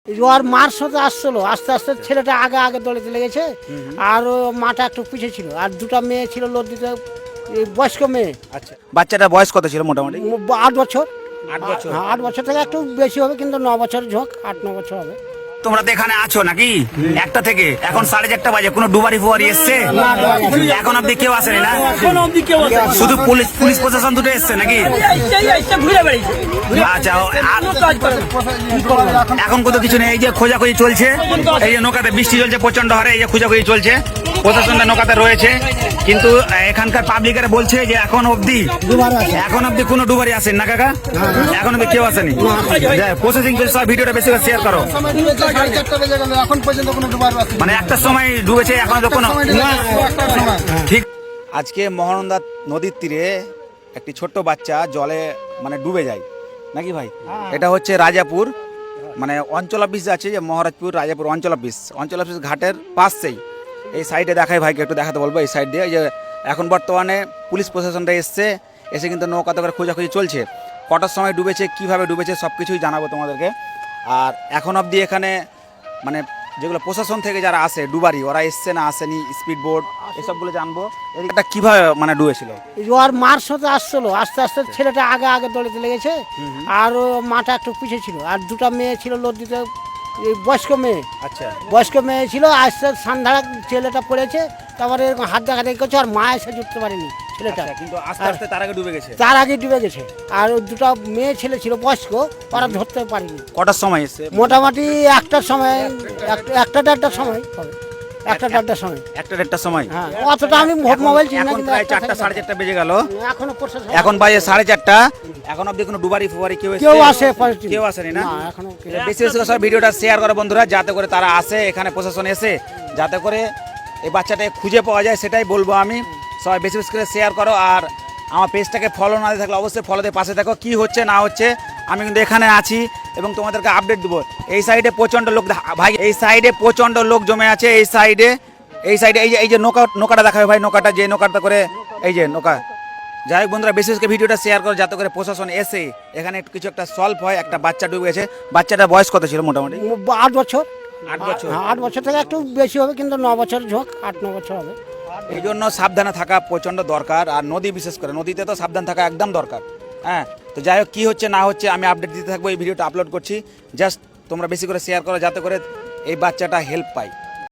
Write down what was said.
ওর মার সাথে আসছিল, আস্তে আস্তে ছেলেটা আগে আগে দৌড়ে চলে গেছে, আর ও মাটা একটু পিছিয়ে ছিল, আর দুটো মেয়ে ছিল লদ্দিতে, বয়স্ক মেয়ে। আচ্ছা, বাচ্চাটার বয়স কত ছিল মোটামুটি? 8 বছর। 8 বছর। হ্যাঁ, 8 বছর থেকে একটু বেশি হবে, কিন্তু 9 বছর ঝোঁক, 8-9 বছর হবে। তোমরা তো এখানে আছো নাকি? একটা থেকে এখন 4:30 বাজে, কোনো ডুবারি ফুয়ারি এসছে? এখন অব্দি কেউ আসেনি না? শুধু পুলিশ প্রশাসন দুটো এসছে নাকি? আচ্ছা, এখন কত কিছু নেই, এই যে খোঁজাখুঁজি চলছে, এই যে নৌকাতে বৃষ্টি চলছে প্রচন্ড হারে, এই যে খোঁজাখুঁজি চলছে, প্রশাসনটা নৌকাতে রয়েছে, কিন্তু এখানকার পাবলিকেরা বলছে যে এখন অব্দি কোনো ডুবারি আসেন না কাকা, এখন অব্দি কেউ আসেনি। প্রসেসিং ভিডিওটা বেশি করে শেয়ার করো। মানে একটা সময় ডুবেছে, এখন তো কোনো ঠিক। আজকে মহানন্দা নদীর তীরে একটি ছোট্ট বাচ্চা জলে মানে ডুবে যায় নাকি ভাই? এটা হচ্ছে রাজাপুর, মানে অঞ্চল অফিস আছে যে মহারাজপুর রাজাপুর অঞ্চল অফিস ঘাটের পাশেই। এই সাইডে দেখায় ভাইকে একটু দেখাতে বলবো, এই সাইড দিয়ে। এই যে এখন বর্তমানে পুলিশ প্রশাসনটা এসে কিন্তু নৌকাতে করে খোঁজাখুঁজি চলছে। কটার সময় ডুবেছে, কিভাবে ডুবেছে সব কিছুই জানাবো তোমাদেরকে। আর এখন অবধি এখানে মানে যেগুলো প্রশাসন থেকে যারা আসে ডুবারি, ওরা এসছে না আসেনি, স্পিড বোট এসবগুলো জানবো। এটা কিভাবে মানে ডুবেছিল? ওর মার সাথে আসছিল, আস্তে আস্তে ছেলেটা আগে আগে দৌড়ে চলে গেছে, আর ও মাটা একটু পিছিয়ে ছিল, আর দুটো মেয়ে ছিল লদ্দিতে, বয়স্ক মেয়ে। আচ্ছা, বয়স্ক মেয়ে ছিল, আস্তে সন্ধ্যা ছেলেটা পড়েছে, তারপরে এরকম হাত দেখাদেখি করছে, আর মা এসে জুটতে পারেনি ছেলেটা, কিন্তু আস্তে আস্তে তার আগে ডুবে গেছে। তার আগে ডুবে গেছে। আর ওই দুটো মেয়ে ছেলে ছিল বয়স্ক, ওরা ধরতে পারেনি। কটার সময় এসছে? মোটামুটি একটার সময়, একটা দেড়টার সময় হবে, একটা দেড়টার সময়। একটা দেড়টার সময়। হ্যাঁ, অতটা আমি মোবাইল চিনি না, এখন কিন্তু প্রায় 4টা 4:30 বেজে গেল, এখনো প্রশাসন এখন বাজে 4:30। এখন অব্দি কোনো ডুবারি ফুবারি কেউ কেউ আসেনি না? এখনো বেশি বেশি করে সব ভিডিওটা শেয়ার করে বন্ধুরা, যাতে করে তারা আসে এখানে, প্রশাসন এসে যাতে করে এই বাচ্চাটাকে খুঁজে পাওয়া যায়, সেটাই বলবো আমি। সবাই বেশি বেশি করে শেয়ার করো, আর আমার পেজটাকে ফলো না দিয়ে থাকলে অবশ্যই ফলো দিয়ে পাশে থাকো। কি হচ্ছে না হচ্ছে আমি কিন্তু এখানে আছি এবং তোমাদেরকে আপডেট দেবো। এই সাইডে প্রচণ্ড লোক ভাই, এই সাইডে প্রচণ্ড লোক জমে আছে, এই সাইডে এই যে নৌকাটা দেখাবে ভাই, নৌকাটা যে নৌকাটা করে, এই যে নৌকা। যাই হোক বন্ধুরা, বেশি করে ভিডিওটা শেয়ার করো যাতে করে প্রশাসন এসে এখানে কিছু একটা সলভ হয়। একটা বাচ্চা ডুবে গেছে। বাচ্চাটার বয়স কত ছিল মোটামুটি? 8 বছর। 8 বছর। হ্যাঁ, 8 বছর থেকে একটু বেশি হবে, কিন্তু 9 বছর ঝোঁক, 8-9 বছর হবে। এই জন্য সাবধানে থাকা প্রচণ্ড দরকার, আর নদী বিশেষ করে নদীতে তো সাবধান থাকা একদম দরকার। হ্যাঁ, তো যাই হোক, কী হচ্ছে না হচ্ছে আমি আপডেট দিতে থাকবো, এই ভিডিওটা আপলোড করছি। জাস্ট তোমরা বেশি করে শেয়ার করো যাতে করে এই বাচ্চাটা হেল্প পায়।